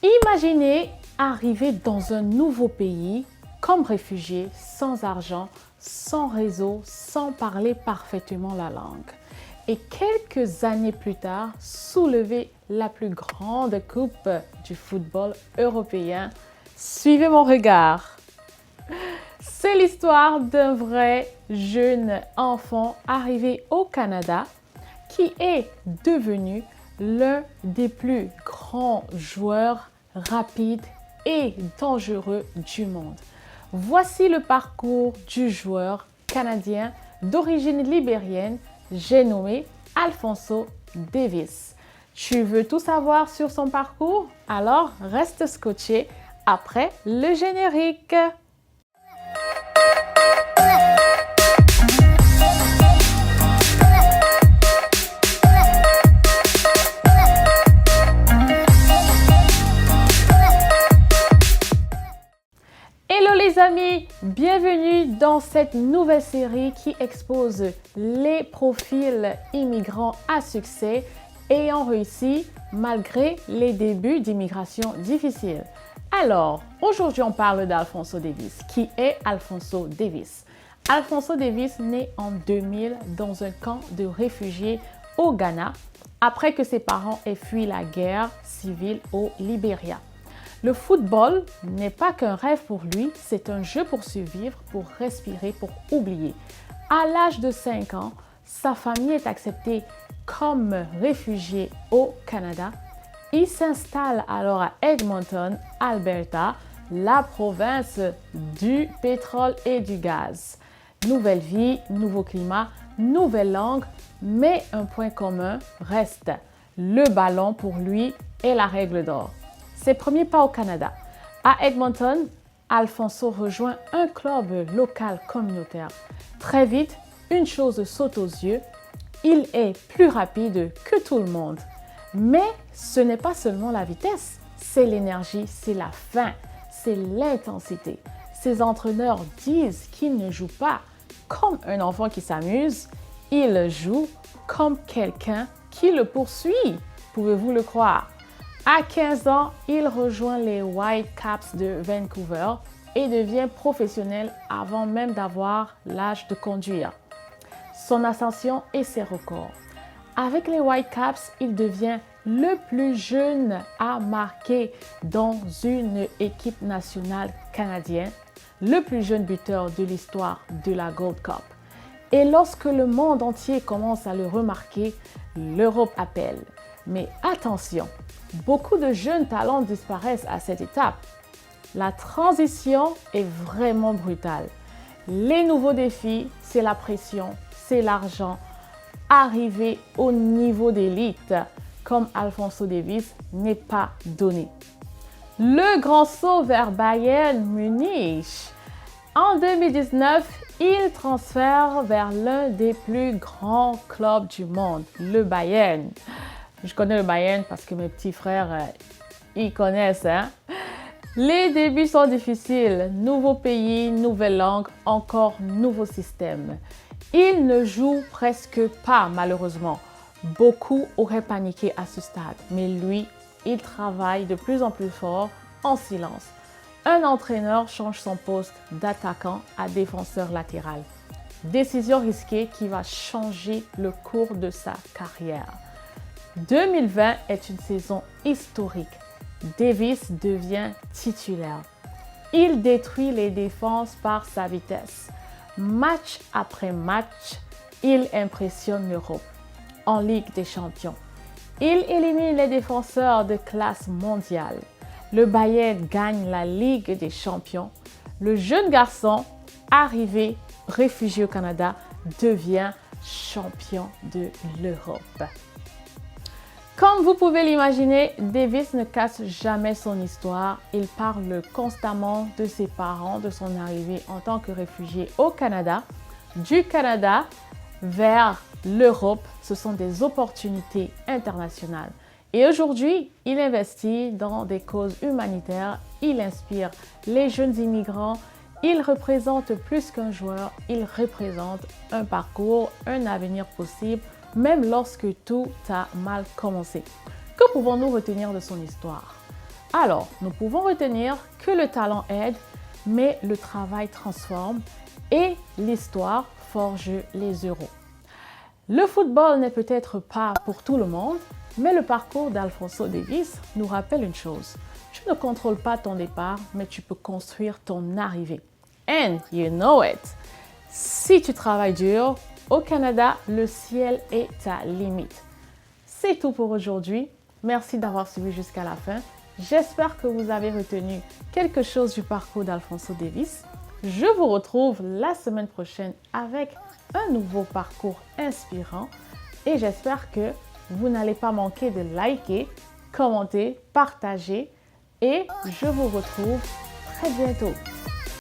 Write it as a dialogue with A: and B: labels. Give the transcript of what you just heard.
A: Imaginez arriver dans un nouveau pays comme réfugié, sans argent, sans réseau, sans parler parfaitement la langue. Et quelques années plus tard, soulever la plus grande coupe du football européen. Suivez mon regard. C'est l'histoire d'un vrai jeune enfant arrivé au Canada qui est devenu l'un des plus grands joueurs rapides et dangereux du monde. Voici le parcours du joueur canadien d'origine libérienne, j'ai nommé Alphonso Davies. Tu veux tout savoir sur son parcours? Alors reste scotché après le générique. Hello les amis, bienvenue dans cette nouvelle série qui expose les profils immigrants à succès ayant réussi malgré les débuts d'immigration difficiles. Alors, aujourd'hui on parle d'Alphonso Davies. Qui est Alphonso Davies? Alphonso Davies naît en 2000 dans un camp de réfugiés au Ghana après que ses parents aient fui la guerre civile au Libéria. Le football n'est pas qu'un rêve pour lui, c'est un jeu pour survivre, pour respirer, pour oublier. À l'âge de 5 ans, sa famille est acceptée comme réfugié au Canada. Il s'installe alors à Edmonton, Alberta, la province du pétrole et du gaz. Nouvelle vie, nouveau climat, nouvelle langue, mais un point commun reste. Le ballon pour lui est la règle d'or. Ses premiers pas au Canada. À Edmonton, Alphonso rejoint un club local communautaire. Très vite, une chose saute aux yeux, il est plus rapide que tout le monde. Mais ce n'est pas seulement la vitesse, c'est l'énergie, c'est la faim, c'est l'intensité. Ses entraîneurs disent qu'il ne joue pas comme un enfant qui s'amuse, il joue comme quelqu'un qui le poursuit. Pouvez-vous le croire? À 15 ans, il rejoint les Whitecaps de Vancouver et devient professionnel avant même d'avoir l'âge de conduire. Son ascension et ses records. Avec les Whitecaps, il devient le plus jeune à marquer dans une équipe nationale canadienne, le plus jeune buteur de l'histoire de la Gold Cup. Et lorsque le monde entier commence à le remarquer, l'Europe appelle. Mais attention, beaucoup de jeunes talents disparaissent à cette étape. La transition est vraiment brutale. Les nouveaux défis, c'est la pression, c'est l'argent. Arriver au niveau d'élite, comme Alphonso Davies, n'est pas donné. Le grand saut vers Bayern Munich. En 2019, il transfère vers l'un des plus grands clubs du monde, le Bayern. Je connais le Bayern parce que mes petits frères, ils connaissent. Les débuts sont difficiles. Nouveau pays, nouvelle langue, encore nouveau système. Il ne joue presque pas, malheureusement. Beaucoup auraient paniqué à ce stade, mais lui, il travaille de plus en plus fort en silence. Un entraîneur change son poste d'attaquant à défenseur latéral. Décision risquée qui va changer le cours de sa carrière. 2020 est une saison historique. Davies devient titulaire. Il détruit les défenses par sa vitesse. Match après match, il impressionne l'Europe en Ligue des Champions. Il élimine les défenseurs de classe mondiale. Le Bayern gagne la Ligue des Champions. Le jeune garçon, arrivé réfugié au Canada, devient champion de l'Europe. Comme vous pouvez l'imaginer, Davies ne casse jamais son histoire. Il parle constamment de ses parents, de son arrivée en tant que réfugié au Canada. Du Canada vers l'Europe, ce sont des opportunités internationales. Et aujourd'hui, il investit dans des causes humanitaires, il inspire les jeunes immigrants, il représente plus qu'un joueur, il représente un parcours, un avenir possible, même lorsque tout a mal commencé. Que pouvons-nous retenir de son histoire? Alors, nous pouvons retenir que le talent aide, mais le travail transforme et l'histoire forge les euros. Le football n'est peut-être pas pour tout le monde, mais le parcours d'Alphonso Davies nous rappelle une chose. Tu ne contrôles pas ton départ, mais tu peux construire ton arrivée. And you know it! Si tu travailles dur, au Canada, le ciel est ta limite. C'est tout pour aujourd'hui. Merci d'avoir suivi jusqu'à la fin. J'espère que vous avez retenu quelque chose du parcours d'Alphonso Davies. Je vous retrouve la semaine prochaine avec un nouveau parcours inspirant et j'espère que vous n'allez pas manquer de liker, commenter, partager et je vous retrouve très bientôt.